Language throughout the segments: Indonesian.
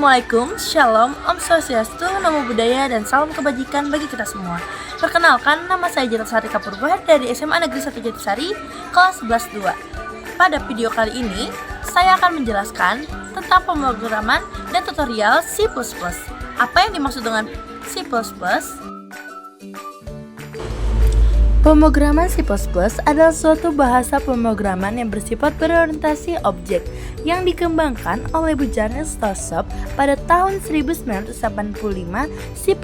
Assalamualaikum, Shalom, Om Swastiastu, Namo Buddhaya, dan salam kebajikan bagi kita semua. Perkenalkan, nama saya Jatasari Kapurba dari SMA Negeri 1 Jatisari, kelas 11-2. Pada video kali ini, saya akan menjelaskan tentang pemrograman dan tutorial C++. Apa yang dimaksud dengan C++? Pemrograman C++ adalah suatu bahasa pemrograman yang bersifat berorientasi objek yang dikembangkan oleh Bjarne Stroustrup pada tahun 1985. C++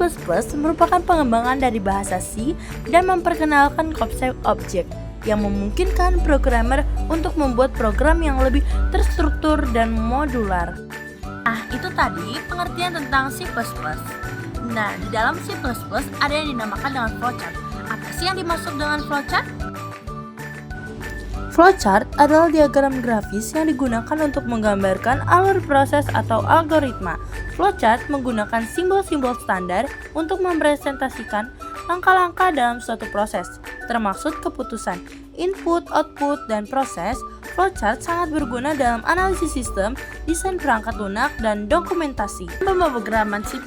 merupakan pengembangan dari bahasa C dan memperkenalkan konsep objek yang memungkinkan programmer untuk membuat program yang lebih terstruktur dan modular. Nah, itu tadi pengertian tentang C++. Nah, di dalam C++ ada yang dinamakan dengan flowchart. Apa sih yang dimaksud dengan flowchart? Flowchart adalah diagram grafis yang digunakan untuk menggambarkan alur proses atau algoritma. Flowchart menggunakan simbol-simbol standar untuk mempresentasikan langkah-langkah dalam suatu proses, termasuk keputusan, input, output, dan proses. Flowchart sangat berguna dalam analisis sistem, desain perangkat lunak, dan dokumentasi. Pemrograman C++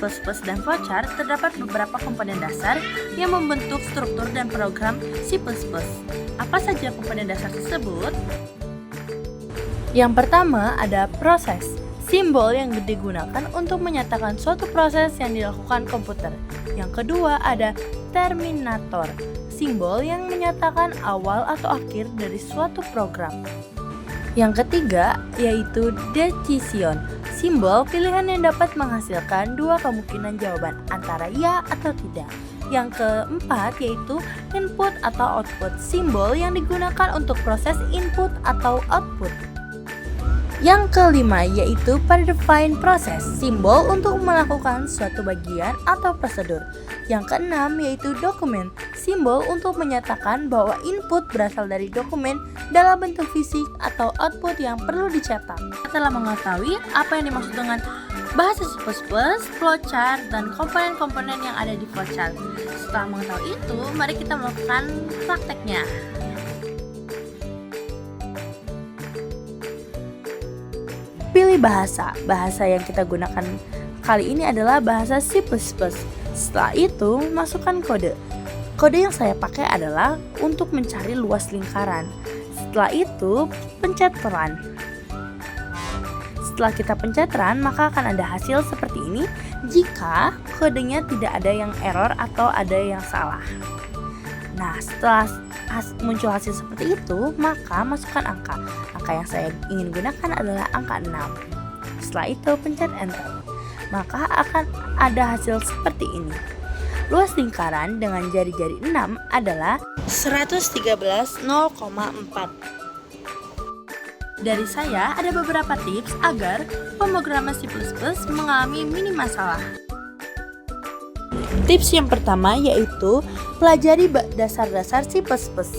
dan flowchart terdapat beberapa komponen dasar yang membentuk struktur dan program C++. Apa saja komponen dasar tersebut? Yang pertama ada proses, simbol yang digunakan untuk menyatakan suatu proses yang dilakukan komputer. Yang kedua ada terminator, simbol yang menyatakan awal atau akhir dari suatu program. Yang ketiga yaitu decision, simbol pilihan yang dapat menghasilkan dua kemungkinan jawaban antara ya atau tidak. Yang keempat yaitu input atau output, simbol yang digunakan untuk proses input atau output. Yang kelima yaitu predefined process, simbol untuk melakukan suatu bagian atau prosedur. Yang keenam yaitu dokumen, simbol untuk menyatakan bahwa input berasal dari dokumen dalam bentuk fisik atau output yang perlu dicetak. Setelah mengetahui apa yang dimaksud dengan bahasa C++, flowchart, dan komponen-komponen yang ada di flowchart. Setelah mengetahui itu, mari kita melakukan prakteknya. Pilih bahasa. Bahasa yang kita gunakan kali ini adalah bahasa C++. Setelah itu, masukkan kode. Kode yang saya pakai adalah untuk mencari luas lingkaran. Setelah itu, pencet run. Setelah kita pencet run, maka akan ada hasil seperti ini jika kodenya tidak ada yang error atau ada yang salah. Nah, setelah muncul hasil seperti itu, maka masukkan angka. Angka yang saya ingin gunakan adalah angka 6. Setelah itu pencet enter. Maka akan ada hasil seperti ini. Luas lingkaran dengan jari-jari 6 adalah 113,0,4. Dari saya ada beberapa tips agar pemrograman C++ mengalami minim masalah. Tips yang pertama yaitu pelajari dasar-dasar C++.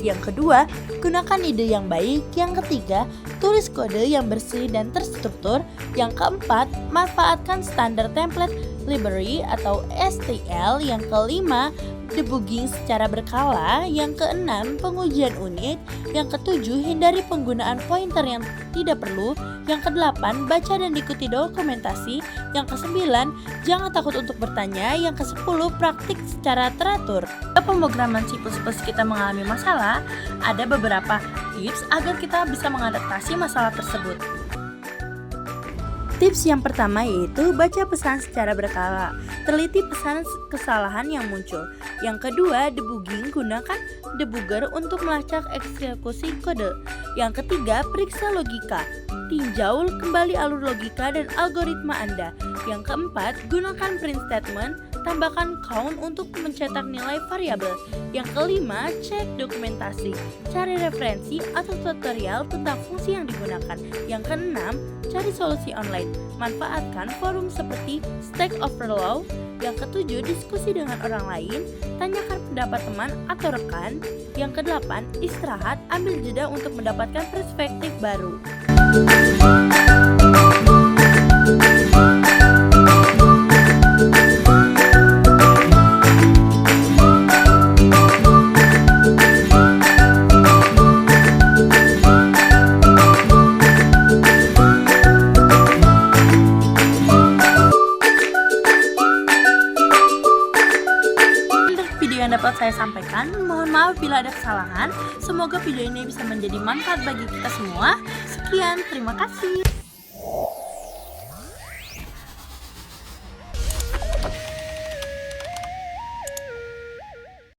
Yang kedua, gunakan ide yang baik. Yang ketiga, tulis kode yang bersih dan terstruktur. Yang keempat, manfaatkan standar template library atau STL. Yang kelima, debugging secara berkala. Yang keenam, pengujian unit. Yang ketujuh, hindari penggunaan pointer yang tidak perlu. Yang kedelapan, baca dan ikuti dokumentasi. Yang kesembilan, jangan takut untuk bertanya. Yang kesepuluh, praktik secara teratur. Pemrograman C++ kita mengalami masalah, ada beberapa tips agar kita bisa mengadaptasi masalah tersebut. Tips yang pertama yaitu baca pesan secara berkala, teliti pesan kesalahan yang muncul. Yang kedua, debugging, gunakan debugger untuk melacak eksekusi kode. Yang ketiga, periksa logika, tinjau kembali alur logika dan algoritma Anda. Yang keempat, gunakan print statement, tambahkan count untuk mencetak nilai variabel. Yang kelima, cek dokumentasi, cari referensi atau tutorial tentang fungsi yang digunakan. Yang keenam, cari solusi online, manfaatkan forum seperti Stack Overflow. Yang ketujuh, diskusi dengan orang lain, tanyakan pendapat teman atau rekan. Yang kedelapan, istirahat, ambil jeda untuk mendapatkan perspektif baru. dapat saya sampaikan. Mohon maaf bila ada kesalahan. Semoga video ini bisa menjadi manfaat bagi kita semua. Sekian, terima kasih.